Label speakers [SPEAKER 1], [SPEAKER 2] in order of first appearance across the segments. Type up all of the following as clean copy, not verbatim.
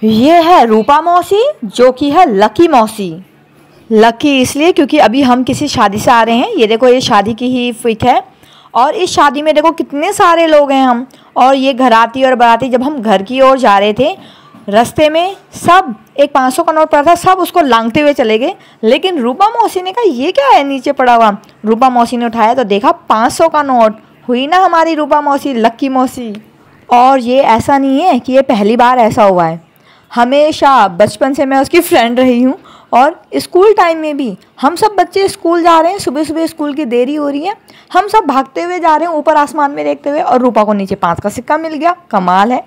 [SPEAKER 1] ये है रूपा मौसी, जो कि है लकी मौसी। लकी इसलिए क्योंकि अभी हम किसी शादी से आ रहे हैं। ये देखो, ये शादी की ही पिक है और इस शादी में देखो कितने सारे लोग हैं हम। और ये घराती और बाराती, जब हम घर की ओर जा रहे थे रास्ते में सब एक 500 का नोट पड़ा था, सब उसको लांघते हुए चले गए। लेकिन रूपा मौसी ने कहा ये क्या है नीचे पड़ा हुआ। रूपा मौसी ने उठाया तो देखा 500 का नोट। हुई ना हमारी रूपा मौसी लकी मौसी। और ये ऐसा नहीं है कि ये पहली बार ऐसा हुआ है, हमेशा बचपन से मैं उसकी फ्रेंड रही हूँ। और स्कूल टाइम में भी हम सब बच्चे स्कूल जा रहे हैं, सुबह सुबह स्कूल की देरी हो रही है, हम सब भागते हुए जा रहे हैं ऊपर आसमान में देखते हुए, और रूपा को नीचे 5 का सिक्का मिल गया। कमाल है।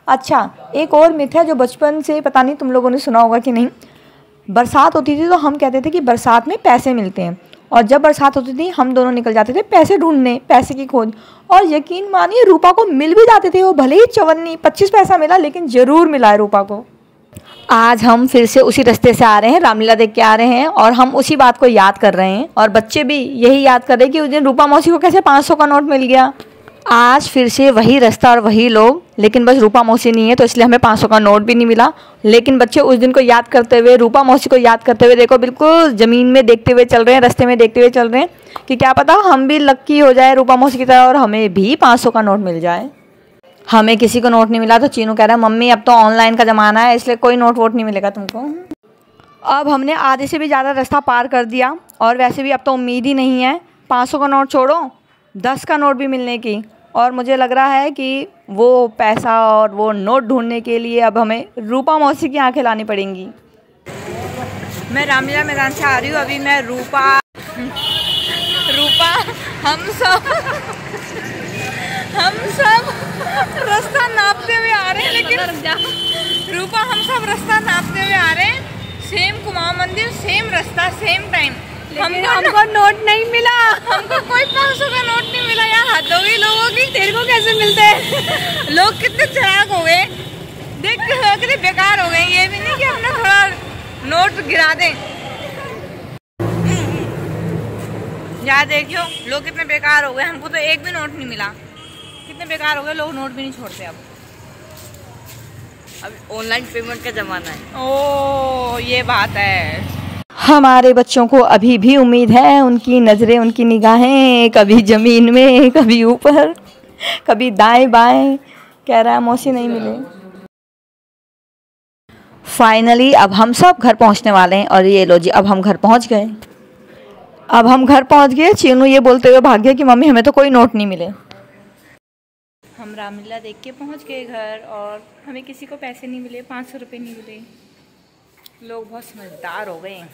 [SPEAKER 1] अच्छा, एक और मिथ है जो बचपन से पता नहीं तुम लोगों ने सुना होगा कि नहीं। बरसात होती थी तो हम कहते थे कि बरसात में पैसे मिलते हैं, और जब बरसात होती थी हम दोनों निकल जाते थे पैसे ढूंढने, पैसे की खोज। और यकीन मानिए रूपा को मिल भी जाते थे वो, भले ही 54-25 पैसा मिला, लेकिन ज़रूर मिला है रूपा को। आज हम फिर से उसी रास्ते से आ रहे हैं, रामलीला देख के आ रहे हैं, और हम उसी बात को याद कर रहे हैं, और बच्चे भी यही याद कर रहे हैं कि उस दिन रूपा मौसी को कैसे 500 का नोट मिल गया। आज फिर से वही रास्ता और वही लोग, लेकिन बस रूपा मौसी नहीं है तो इसलिए हमें 500 का नोट भी नहीं मिला। लेकिन बच्चे उस दिन को याद करते हुए, रूपा मौसी को याद करते हुए, देखो बिल्कुल ज़मीन में देखते हुए चल रहे हैं, रास्ते में देखते हुए चल रहे हैं कि क्या पता हम भी लक्की हो जाए रूपा मौसी की तरह और हमें भी 500 का नोट मिल जाए। हमें किसी को नोट नहीं मिला तो चीनू कह रहा है मम्मी अब तो ऑनलाइन का ज़माना है, इसलिए कोई नोट वोट नहीं मिलेगा तुमको। अब हमने आधे से भी ज़्यादा रास्ता पार कर दिया, और वैसे भी अब तो उम्मीद ही नहीं है 500 का नोट छोड़ो 10 का नोट भी मिलने की। और मुझे लग रहा है कि वो पैसा और वो नोट ढूंढने के लिए अब हमें रूपा मौसी की आंखें लानी पड़ेंगी। मैं रामलीला मैदान से आ रही हूँ, अभी मैं रूपा हम सब रास्ता नापते हुए आ रहे हैं, लेकिन रूपा हम सब रास्ता नापते हुए आ रहे हैं, सेम कुमाऊं मंदिर, सेम रास्ता, सेम टाइम। हमको नोट नहीं मिला, हमको कोई 500 का नोट नहीं मिला। यार हद हो गई लोगों की। तेरे को कैसे मिलते हैं? लोग कितने चालाक हो गए, देख कितने बेकार हो गए। ये भी नहीं कि हमने थोड़ा नोट गिरा दें। यार देखियो लोग कितने बेकार हो गए, हमको तो एक भी नोट नहीं मिला। कितने बेकार हो गए लोग, नोट भी नहीं छोड़ते अब ऑनलाइन पेमेंट का ज़माना है। ओ ये बात है। हमारे बच्चों को अभी भी उम्मीद है, उनकी नज़रें, उनकी निगाहें कभी ज़मीन में, कभी ऊपर, कभी दाएं बाएं। कह रहा है मौसी नहीं मिले। फाइनली अब हम सब घर पहुंचने वाले हैं, और ये लो जी अब हम घर पहुंच गए। अब हम घर पहुंच गए, चीनू ये बोलते हुए भाग गया कि मम्मी हमें तो कोई नोट नहीं मिले। हम रामलीला देख के पहुंच गए घर, और हमें किसी को पैसे नहीं मिले, 500 रुपये नहीं मिले। लोग बहुत समझदार हो गए हैं।